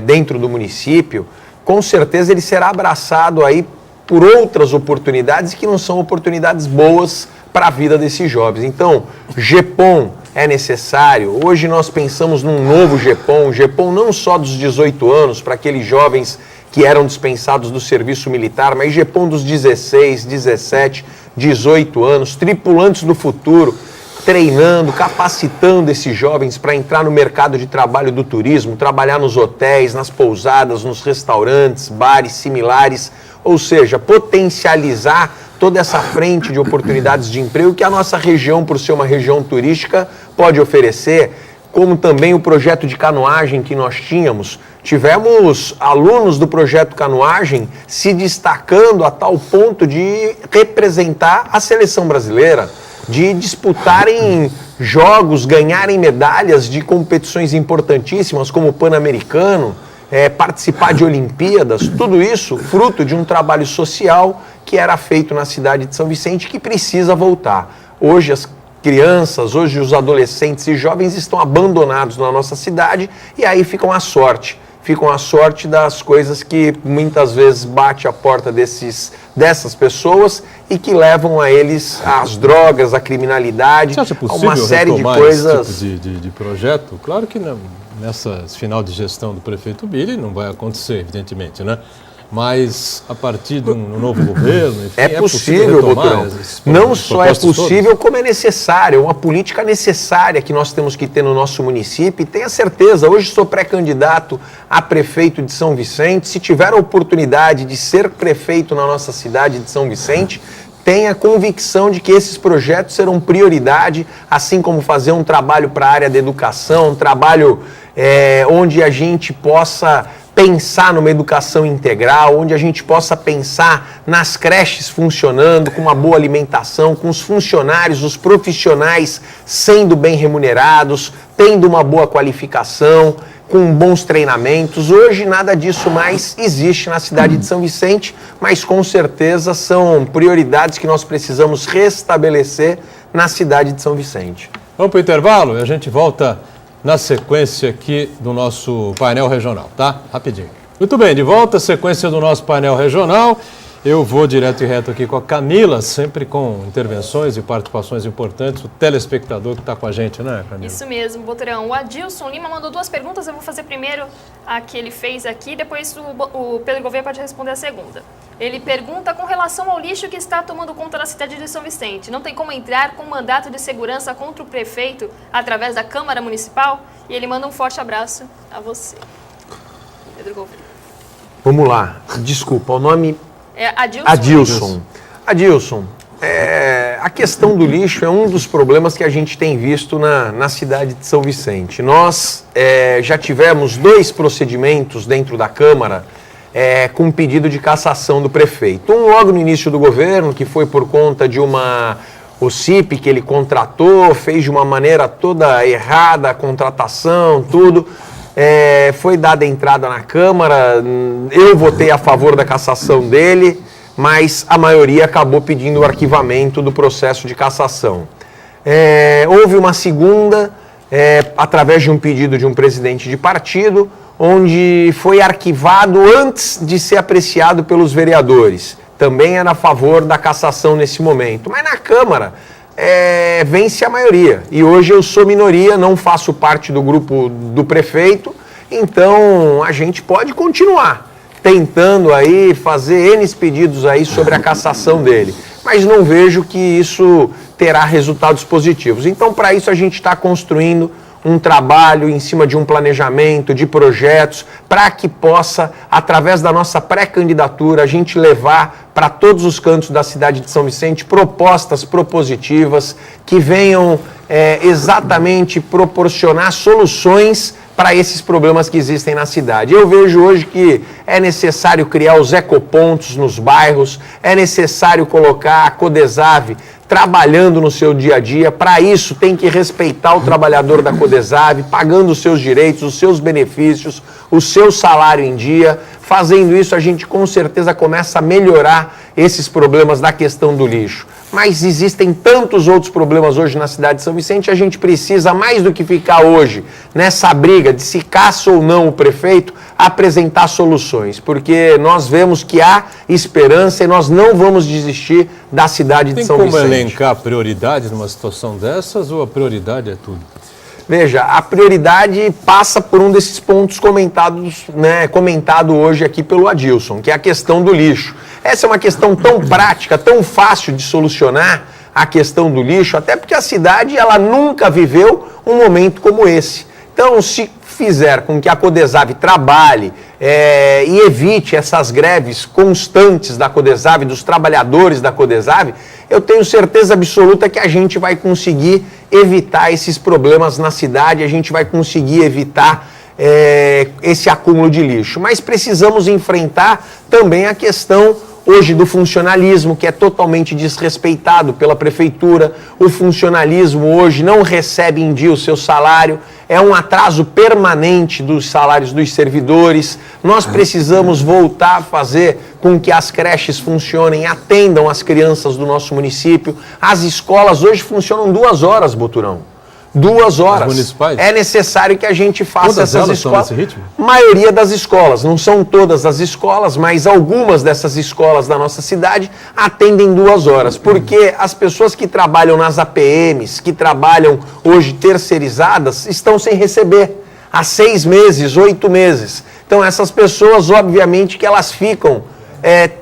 dentro do município, com certeza ele será abraçado aí por outras oportunidades que não são oportunidades boas para a vida desses jovens. Então, GEPOM é necessário. Hoje nós pensamos num novo GEPOM não só dos 18 anos, para aqueles jovens que eram dispensados do serviço militar, mas GEPOM dos 16, 17, 18 anos, tripulantes do futuro, treinando, capacitando esses jovens para entrar no mercado de trabalho do turismo, trabalhar nos hotéis, nas pousadas, nos restaurantes, bares similares, ou seja, potencializar toda essa frente de oportunidades de emprego que a nossa região, por ser uma região turística, pode oferecer, como também o projeto de canoagem que nós tínhamos. Tivemos alunos do projeto canoagem se destacando a tal ponto de representar a seleção brasileira, de disputarem jogos, ganharem medalhas de competições importantíssimas como o Pan-Americano, participar de Olimpíadas, tudo isso fruto de um trabalho social que era feito na cidade de São Vicente, que precisa voltar. Hoje as crianças, hoje os adolescentes e jovens estão abandonados na nossa cidade e aí ficam à sorte das coisas que muitas vezes bate a porta dessas pessoas e que levam a eles às drogas, à criminalidade, Você acha possível a uma série de retomar coisas. esse tipo de projeto? Claro que nessa final de gestão do prefeito Billy não vai acontecer, evidentemente, né? Mas a partir de um novo governo, enfim, é possível, Boturão. Não só é possível, como é necessário. É uma política necessária que nós temos que ter no nosso município. E tenha certeza, hoje sou pré-candidato a prefeito de São Vicente. Se tiver a oportunidade de ser prefeito na nossa cidade de São Vicente, tenha convicção de que esses projetos serão prioridade, assim como fazer um trabalho para a área da educação, um trabalho onde a gente possa pensar numa educação integral, onde a gente possa pensar nas creches funcionando, com uma boa alimentação, com os funcionários, os profissionais sendo bem remunerados, tendo uma boa qualificação, com bons treinamentos. Hoje nada disso mais existe na cidade de São Vicente, mas com certeza são prioridades que nós precisamos restabelecer na cidade de São Vicente. Vamos para o intervalo e a gente volta na sequência aqui do nosso painel regional, tá? Rapidinho. Muito bem, de volta, sequência do nosso painel regional. Eu vou direto e reto aqui com a Camila, sempre com intervenções e participações importantes. O telespectador que está com a gente, né, Camila? Isso mesmo, Boturão. O Adilson Lima mandou 2 perguntas. Eu vou fazer primeiro a que ele fez aqui, depois o Pedro Gouveia pode responder a segunda. Ele pergunta com relação ao lixo que está tomando conta da cidade de São Vicente. Não tem como entrar com mandato de segurança contra o prefeito através da Câmara Municipal? E ele manda um forte abraço a você, Pedro Gouveia. Vamos lá. Desculpa, o nome... Adilson. Adilson, a questão do lixo é um dos problemas que a gente tem visto na cidade de São Vicente. Nós já tivemos 2 procedimentos dentro da Câmara com pedido de cassação do prefeito. Um logo no início do governo, que foi por conta de uma OCIP que ele contratou, fez de uma maneira toda errada a contratação, tudo. Foi dada entrada na Câmara, eu votei a favor da cassação dele, mas a maioria acabou pedindo o arquivamento do processo de cassação. Houve uma segunda, através de um pedido de um presidente de partido, onde foi arquivado antes de ser apreciado pelos vereadores. Também era a favor da cassação nesse momento. Mas na Câmara vence a maioria. E hoje eu sou minoria, não faço parte do grupo do prefeito, então a gente pode continuar tentando aí fazer N pedidos aí sobre a cassação dele. Mas não vejo que isso terá resultados positivos. Então, para isso, a gente está construindo um trabalho em cima de um planejamento, de projetos, para que possa, através da nossa pré-candidatura, a gente levar para todos os cantos da cidade de São Vicente propostas propositivas que venham exatamente proporcionar soluções para esses problemas que existem na cidade. Eu vejo hoje que é necessário criar os ecopontos nos bairros, é necessário colocar a Codesave trabalhando no seu dia a dia. Para isso, tem que respeitar o trabalhador da Codesave, pagando os seus direitos, os seus benefícios, o seu salário em dia. Fazendo isso, a gente com certeza começa a melhorar esses problemas da questão do lixo. Mas existem tantos outros problemas hoje na cidade de São Vicente, a gente precisa, mais do que ficar hoje nessa briga de se caça ou não o prefeito, apresentar soluções, porque nós vemos que há esperança e nós não vamos desistir da cidade de São Vicente. Tem como elencar prioridades numa situação dessas ou a prioridade é tudo? Veja, a prioridade passa por um desses pontos comentado hoje aqui pelo Adilson, que é a questão do lixo. Essa é uma questão tão prática, tão fácil de solucionar, a questão do lixo, até porque a cidade ela nunca viveu um momento como esse. Então, se fizer com que a Codesave trabalhe e evite essas greves constantes da Codesave, dos trabalhadores da Codesave, eu tenho certeza absoluta que a gente vai conseguir evitar esses problemas na cidade, a gente vai conseguir evitar esse acúmulo de lixo. Mas precisamos enfrentar também a questão hoje do funcionalismo, que é totalmente desrespeitado pela prefeitura. O funcionalismo hoje não recebe em dia o seu salário, é um atraso permanente dos salários dos servidores. Nós precisamos voltar a fazer com que as creches funcionem, atendam as crianças do nosso município. As escolas hoje funcionam 2 horas, Boturão. 2 horas. As municipais? É necessário que a gente faça todas essas elas escolas. estão nesse ritmo? Maioria das escolas, não são todas as escolas, mas algumas dessas escolas da nossa cidade atendem 2 horas, porque as pessoas que trabalham nas APMs, que trabalham hoje terceirizadas, estão sem receber há 6 meses, 8 meses. Então essas pessoas, obviamente, que elas ficam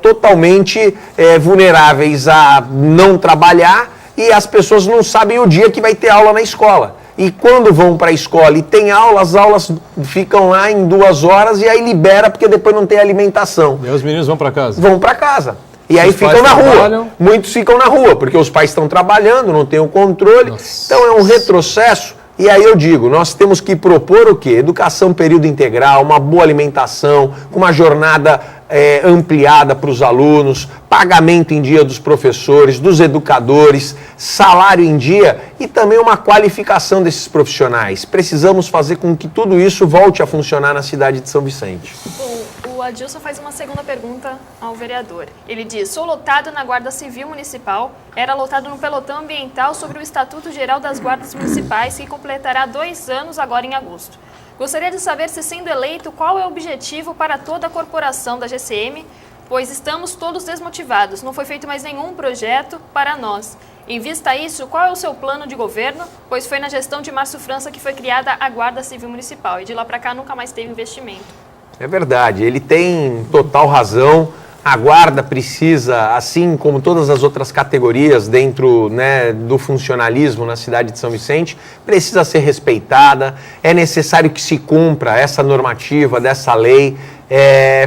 totalmente vulneráveis a não trabalhar, e as pessoas não sabem o dia que vai ter aula na escola. E quando vão para a escola e tem aula, as aulas ficam lá em 2 horas e aí libera porque depois não tem alimentação. E aí os meninos vão para casa? Vão para casa. E aí ficam na rua. Muitos ficam na rua, porque os pais estão trabalhando, não tem o controle. Nossa. Então é um retrocesso. E aí eu digo, nós temos que propor o quê? Educação período integral, uma boa alimentação, uma jornada ampliada para os alunos, pagamento em dia dos professores, dos educadores, salário em dia e também uma qualificação desses profissionais. Precisamos fazer com que tudo isso volte a funcionar na cidade de São Vicente. O Adilson faz uma segunda pergunta ao vereador. Ele diz: sou lotado na Guarda Civil Municipal, era lotado no pelotão ambiental sobre o Estatuto Geral das Guardas Municipais, que completará 2 anos agora em agosto. Gostaria de saber se, sendo eleito, qual é o objetivo para toda a corporação da GCM, pois estamos todos desmotivados, não foi feito mais nenhum projeto para nós. Em vista a isso, qual é o seu plano de governo, pois foi na gestão de Márcio França que foi criada a Guarda Civil Municipal e de lá para cá nunca mais teve investimento. É verdade, ele tem total razão. A Guarda precisa, assim como todas as outras categorias dentro do funcionalismo na cidade de São Vicente, precisa ser respeitada. É necessário que se cumpra essa normativa dessa lei,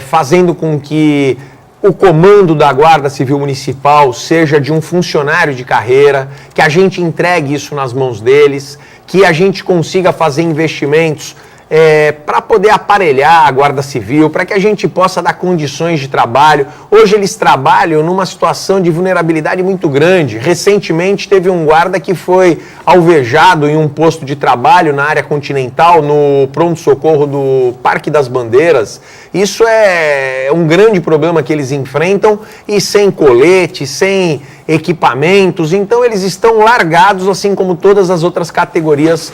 fazendo com que o comando da Guarda Civil Municipal seja de um funcionário de carreira, que a gente entregue isso nas mãos deles, que a gente consiga fazer investimentos para poder aparelhar a Guarda Civil, para que a gente possa dar condições de trabalho. Hoje eles trabalham numa situação de vulnerabilidade muito grande. Recentemente teve um guarda que foi alvejado em um posto de trabalho na área continental, no pronto-socorro do Parque das Bandeiras. Isso é um grande problema que eles enfrentam, e sem colete, sem equipamentos, então eles estão largados, assim como todas as outras categorias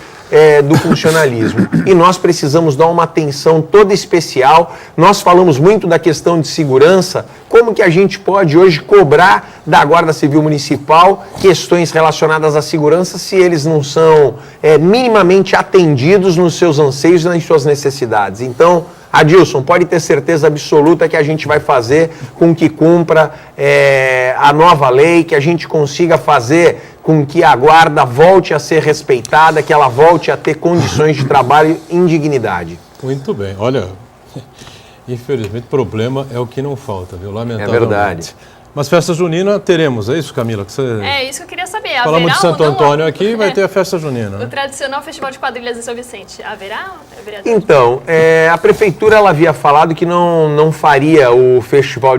do funcionalismo. E nós precisamos dar uma atenção toda especial. Nós falamos muito da questão de segurança, como que a gente pode hoje cobrar da Guarda Civil Municipal questões relacionadas à segurança se eles não são minimamente atendidos nos seus anseios e nas suas necessidades. Então, Adilson, pode ter certeza absoluta que a gente vai fazer com que cumpra a nova lei, que a gente consiga fazer com que a guarda volte a ser respeitada, que ela volte a ter condições de trabalho em dignidade. Muito bem. Olha, infelizmente, problema é o que não falta, viu? Lamentavelmente. É verdade. Mas festa junina teremos, é isso, Camila? Que você... É isso que eu queria saber. Falamos de Santo ou não? Antônio aqui, vai ter a festa junina. Né? O tradicional Festival de Quadrilhas de São Vicente. Haverá, vereador? Então, a prefeitura ela havia falado que não faria o Festival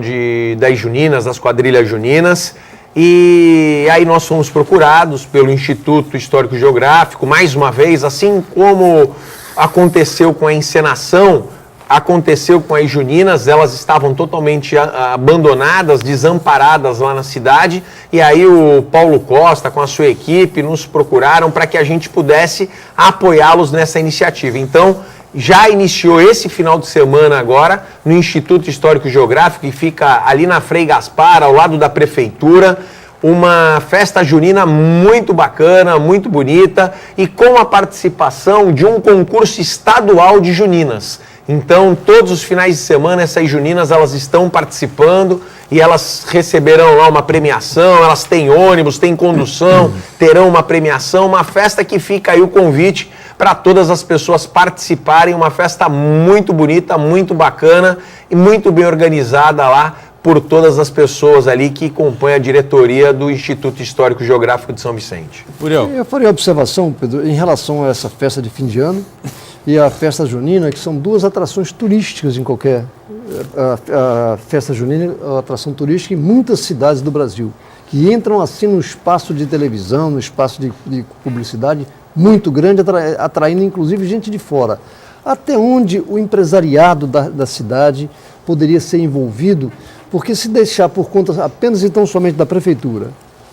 das Juninas, das quadrilhas juninas. E aí nós fomos procurados pelo Instituto Histórico Geográfico, mais uma vez, assim como aconteceu com a encenação, aconteceu com as juninas, elas estavam totalmente abandonadas, desamparadas lá na cidade, e aí o Paulo Costa, com a sua equipe, nos procuraram para que a gente pudesse apoiá-los nessa iniciativa. Então, já iniciou esse final de semana agora no Instituto Histórico Geográfico, que fica ali na Frei Gaspar, ao lado da prefeitura, uma festa junina muito bacana, muito bonita, e com a participação de um concurso estadual de juninas. Então, todos os finais de semana, essas juninas, elas estão participando e elas receberão lá uma premiação, elas têm ônibus, têm condução, terão uma premiação, uma festa que fica aí o convite para todas as pessoas participarem, uma festa muito bonita, muito bacana e muito bem organizada lá por todas as pessoas ali que compõem a diretoria do Instituto Histórico Geográfico de São Vicente. Uriel. Eu faria observação, Pedro, em relação a essa festa de fim de ano e a festa junina, que são duas atrações turísticas em qualquer... A festa junina é uma atração turística em muitas cidades do Brasil, que entram assim no espaço de televisão, no espaço de publicidade muito grande, atraindo inclusive gente de fora. Até onde o empresariado da cidade poderia ser envolvido, porque se deixar por conta apenas e tão somente da prefeitura,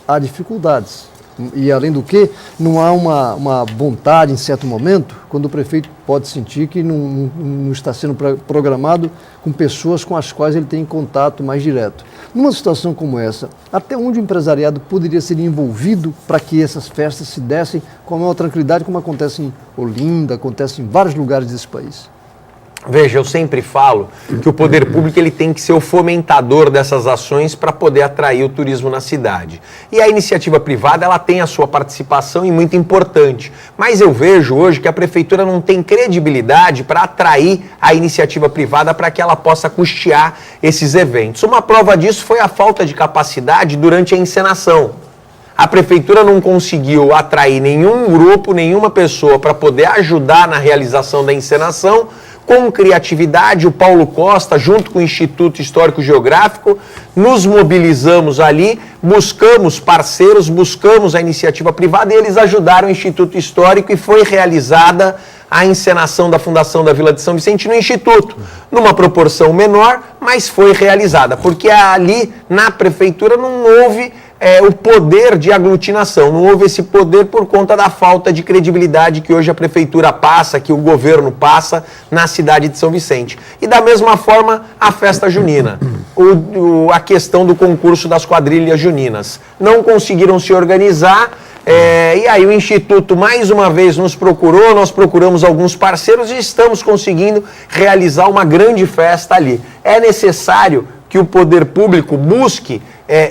há dificuldades. E além do que, não há uma vontade em certo momento, quando o prefeito pode sentir que não está sendo programado com pessoas com as quais ele tem contato mais direto. Numa situação como essa, até onde o empresariado poderia ser envolvido para que essas festas se dessem com a maior tranquilidade, como acontece em Olinda, acontece em vários lugares desse país? Veja, eu sempre falo que o poder público ele tem que ser o fomentador dessas ações para poder atrair o turismo na cidade. E a iniciativa privada ela tem a sua participação e muito importante. Mas eu vejo hoje que a prefeitura não tem credibilidade para atrair a iniciativa privada para que ela possa custear esses eventos. Uma prova disso foi a falta de capacidade durante a encenação. A prefeitura não conseguiu atrair nenhum grupo, nenhuma pessoa para poder ajudar na realização da encenação. Com criatividade, o Paulo Costa, junto com o Instituto Histórico Geográfico, nos mobilizamos ali, buscamos parceiros, buscamos a iniciativa privada e eles ajudaram o Instituto Histórico e foi realizada a encenação da Fundação da Vila de São Vicente no Instituto, numa proporção menor, mas foi realizada, porque ali na prefeitura não houve o poder de aglutinação, não houve esse poder por conta da falta de credibilidade que hoje a prefeitura passa, que o governo passa na cidade de São Vicente. E da mesma forma a festa junina, a questão do concurso das quadrilhas juninas. Não conseguiram se organizar, e aí o Instituto mais uma vez nos procurou, nós procuramos alguns parceiros e estamos conseguindo realizar uma grande festa ali. É necessário que o poder público busque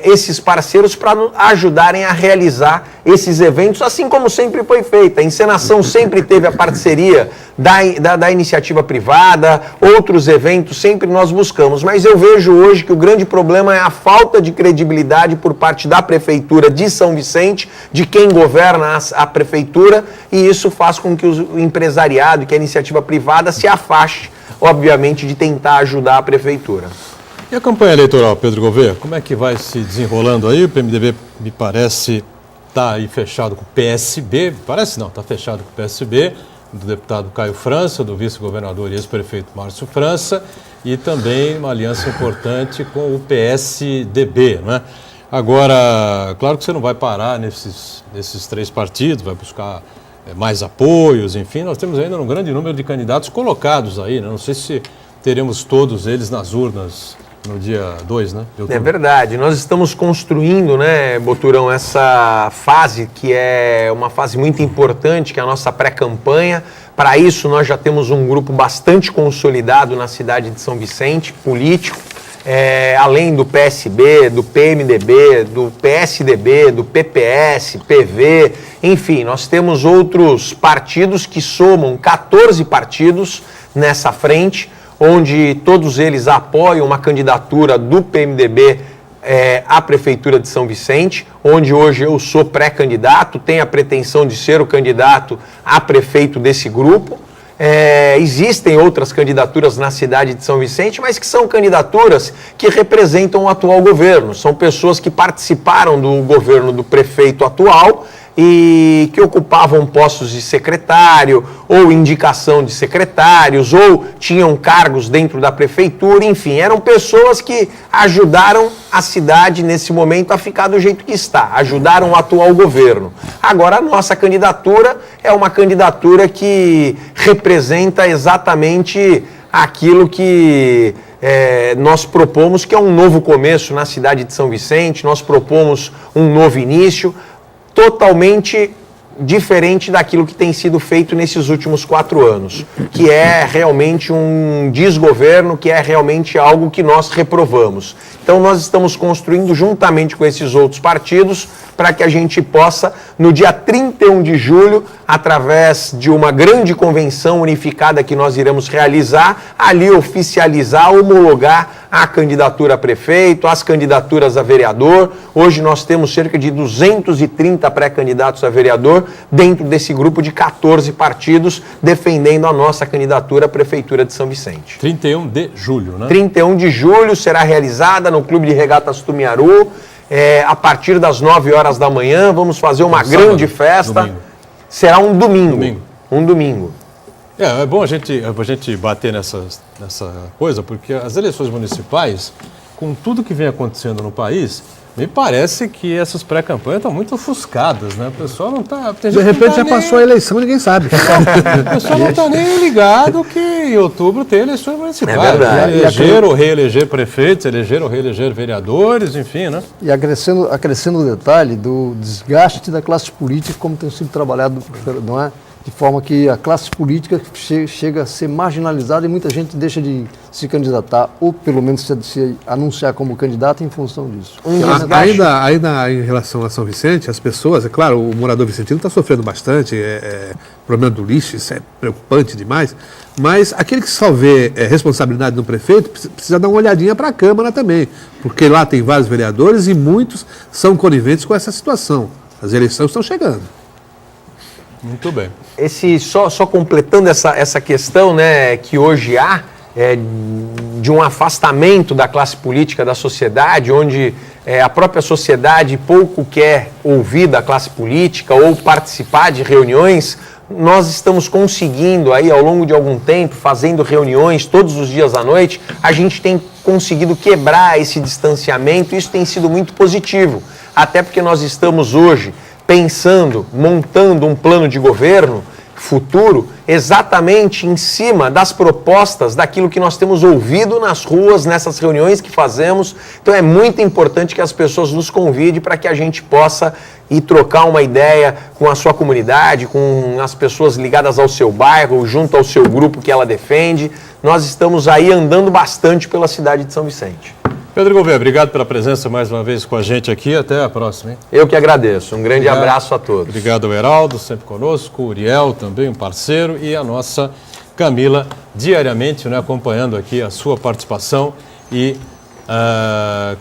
esses parceiros para ajudarem a realizar esses eventos, assim como sempre foi feita. A encenação sempre teve a parceria da iniciativa privada, outros eventos sempre nós buscamos, mas eu vejo hoje que o grande problema é a falta de credibilidade por parte da Prefeitura de São Vicente, de quem governa a Prefeitura, e isso faz com que o empresariado, que a iniciativa privada se afaste, obviamente, de tentar ajudar a Prefeitura. E a campanha eleitoral, Pedro Gouveia, como é que vai se desenrolando aí? O PMDB, me parece, está aí fechado com o PSB, parece não, está fechado com o PSB, do deputado Caio França, do vice-governador e ex-prefeito Márcio França, e também uma aliança importante com o PSDB, não é? Agora, claro que você não vai parar nesses 3 partidos, vai buscar mais apoios, enfim, nós temos ainda um grande número de candidatos colocados aí, né? Não sei se teremos todos eles nas urnas no dia 2, né? É verdade. Nós estamos construindo, né, Boturão, essa fase que é uma fase muito importante, que é a nossa pré-campanha. Para isso, nós já temos um grupo bastante consolidado na cidade de São Vicente, político, além do PSB, do PMDB, do PSDB, do PPS, PV, enfim, nós temos outros partidos que somam 14 partidos nessa frente, onde todos eles apoiam uma candidatura do PMDB à Prefeitura de São Vicente, onde hoje eu sou pré-candidato, tenho a pretensão de ser o candidato a prefeito desse grupo. Existem outras candidaturas na cidade de São Vicente, mas que são candidaturas que representam o atual governo. São pessoas que participaram do governo do prefeito atual e que ocupavam postos de secretário ou indicação de secretários ou tinham cargos dentro da prefeitura, enfim, eram pessoas que ajudaram a cidade nesse momento a ficar do jeito que está, ajudaram o atual governo. Agora a nossa candidatura é uma candidatura que representa exatamente aquilo que nós propomos, que é um novo começo na cidade de São Vicente, nós propomos um novo início, totalmente diferente daquilo que tem sido feito nesses últimos 4 anos, que é realmente um desgoverno, que é realmente algo que nós reprovamos. Então nós estamos construindo juntamente com esses outros partidos para que a gente possa, no dia 31 de julho, através de uma grande convenção unificada que nós iremos realizar, ali oficializar, homologar a candidatura a prefeito, as candidaturas a vereador. Hoje nós temos cerca de 230 pré-candidatos a vereador dentro desse grupo de 14 partidos defendendo a nossa candidatura à Prefeitura de São Vicente. 31 de julho, né? 31 de julho será realizada no Clube de Regatas Tumiaru, a partir das 9 horas da manhã, vamos fazer uma grande festa. Domingo. Será um domingo. Um domingo. É bom a gente bater nessa coisa, porque as eleições municipais, com tudo que vem acontecendo no país, me parece que essas pré-campanhas estão muito ofuscadas, né? O pessoal não está... De repente já passou a eleição, ninguém sabe. O pessoal não está nem ligado que em outubro tem eleições municipais. É verdade. Eleger ou reeleger prefeitos, eleger ou reeleger vereadores, enfim, né? E acrescendo o detalhe do desgaste da classe política, como tem sido trabalhado, não é? De forma que a classe política chega a ser marginalizada e muita gente deixa de se candidatar, ou pelo menos se anunciar como candidato em função disso. Ainda em relação a São Vicente, as pessoas, é claro, o morador vicentino está sofrendo bastante, o problema do lixo, isso é preocupante demais, mas aquele que só vê responsabilidade do prefeito precisa dar uma olhadinha para a Câmara também, porque lá tem vários vereadores e muitos são coniventes com essa situação. As eleições estão chegando. Muito bem. Só completando essa questão, né, que hoje há, de um afastamento da classe política da sociedade, onde a própria sociedade pouco quer ouvir da classe política ou participar de reuniões, nós estamos conseguindo aí, ao longo de algum tempo, fazendo reuniões todos os dias à noite, a gente tem conseguido quebrar esse distanciamento, isso tem sido muito positivo, até porque nós estamos hoje pensando, montando um plano de governo futuro exatamente em cima das propostas daquilo que nós temos ouvido nas ruas, nessas reuniões que fazemos. Então é muito importante que as pessoas nos convidem para que a gente possa ir trocar uma ideia com a sua comunidade, com as pessoas ligadas ao seu bairro, junto ao seu grupo que ela defende. Nós estamos aí andando bastante pela cidade de São Vicente. Pedro Gouveia, obrigado pela presença mais uma vez com a gente aqui. Até a próxima, hein? Eu que agradeço. Um grande abraço a todos. Obrigado ao Heraldo, sempre conosco, o Uriel também, um parceiro, e a nossa Camila, diariamente, né, acompanhando aqui a sua participação e,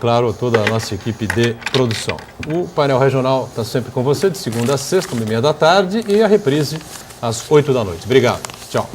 claro, toda a nossa equipe de produção. O painel regional está sempre com você, de segunda a sexta, 1h30 da tarde, e a reprise às 8 da noite. Obrigado. Tchau.